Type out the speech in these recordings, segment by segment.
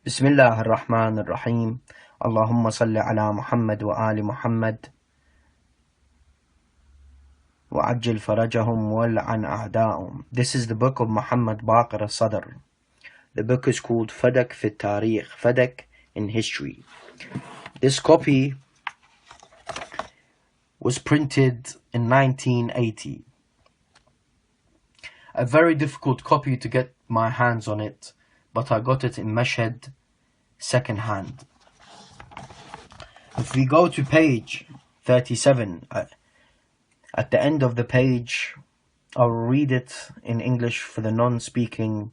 بسم الله الرحمن الرحيم اللهم صل على محمد وآل محمد وعجل فرجهم والعن أعداءهم. This is the book of Muhammad Baqir Al-Sadir. The book is called Fadak fi Tarikh, Fadak in history. This copy was printed in 1980. A very difficult copy to get my hands on it, but I got it in Mashhad second hand. If we go to page 37, at the end of the page, I'll read it in English for the non-speaking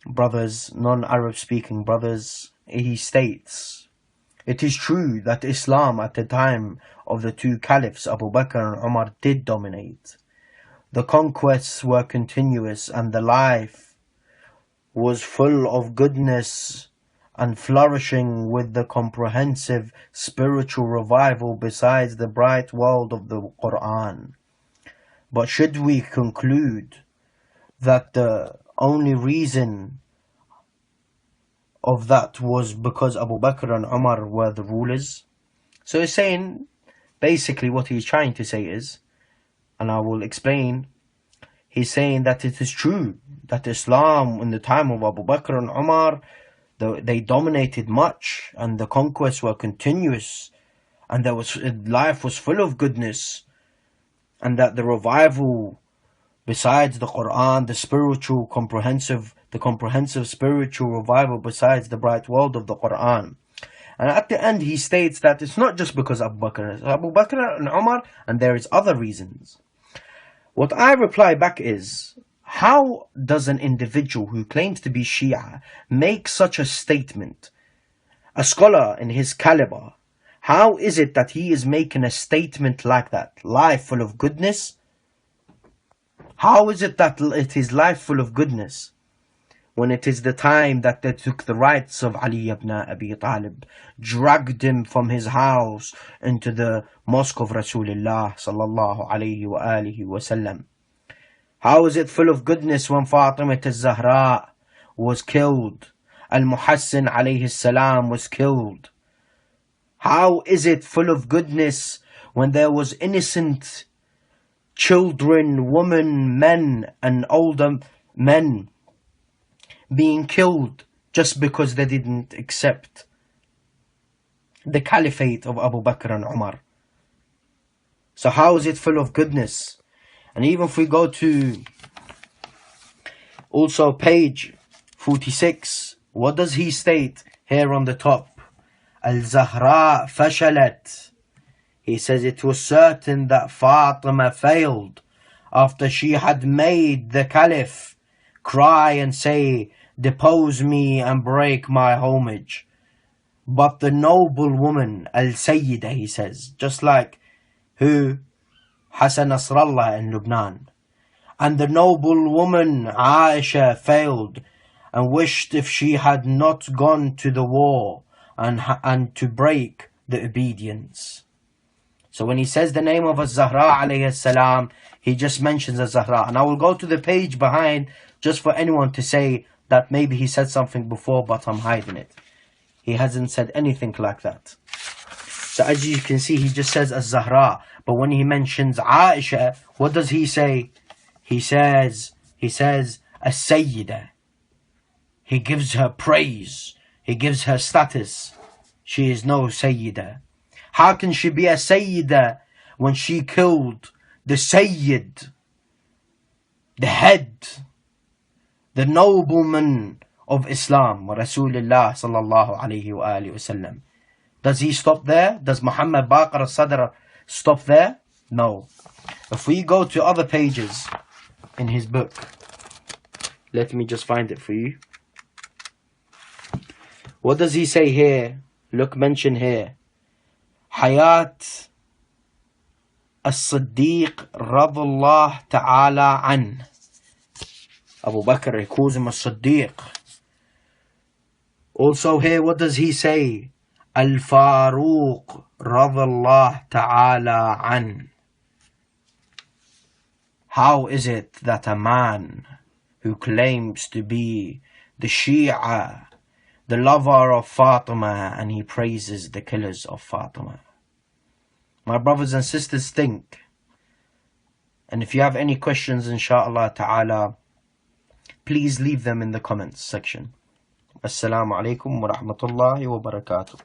brothers, non-Arab speaking brothers. He states, "It is true that Islam at the time of the two caliphs, Abu Bakr and Umar, did dominate. The conquests were continuous and the life was full of goodness and flourishing with the comprehensive spiritual revival besides the bright world of the Quran. But should we conclude that the only reason of that was because Abu Bakr and Umar were the rulers?" So he's saying, basically what he's trying to say is, and I will explain, he's saying that it is true that Islam in the time of Abu Bakr and Umar, they dominated much and the conquests were continuous and life was full of goodness, and that the revival besides the Quran, the comprehensive spiritual revival besides the bright world of the Quran. And at the end he states that it's not just because Abu Bakr and Umar, and there is other reasons. What I reply back is, how does an individual who claims to be Shia make such a statement? A scholar in his caliber, how is it that he is making a statement like that? Life full of goodness? How is it that it is life full of goodness when it is the time that they took the rights of Ali ibn Abi Talib, dragged him from his house into the mosque of Rasulullah sallallahu alayhi wa alihi wasallam? How is it full of goodness when Fatima al-Zahra was killed, Al-Muhassin alayhi salam was killed? How is it full of goodness when there was innocent children, women, men and older men being killed just because they didn't accept the caliphate of Abu Bakr and Umar? So how is it full of goodness? And even if we go to also page 46, what does he state here on the top? Al-Zahra fashalat. He says it was certain that Fatima failed after she had made the caliph cry and say, "Depose me and break my homage." But the noble woman, Al-Sayyida, he says, just like who? Hassan Nasrallah in Lebanon. And the noble woman, Aisha, failed and wished if she had not gone to the war and to break the obedience. So when he says the name of Az-Zahra alayhi salam, he just mentions Az-Zahra. And I will go to the page behind just for anyone to say that maybe he said something before but I'm hiding it. He hasn't said anything like that. So as you can see, he just says Az-Zahra. But when he mentions Aisha, what does he say? He says As-Sayyida. He gives her praise. He gives her status. She is no Sayyida. How can she be a Sayyida when she killed the Sayyid, the head, the nobleman of Islam, Rasulullah sallallahu alayhi wa alihi wasallam? Does he stop there? Does Muhammad Baqir Al-Sadir stop there? No. If we go to other pages in his book, let me just find it for you. What does he say here? Look, mention here. Hayat As-Siddiq radallahu ta'ala an. Abu Bakr, he calls him As-Siddiq. Also here, what does he say? Al-Faruq radallahu ta'ala an. How is it that a man who claims to be the Shia the lover of Fatima, and he praises the killers of Fatima. My brothers and sisters, think. And if you have any questions, inshallah ta'ala, please leave them in the comments section. Assalamu alaikum wa rahmatullahi wa barakatuh.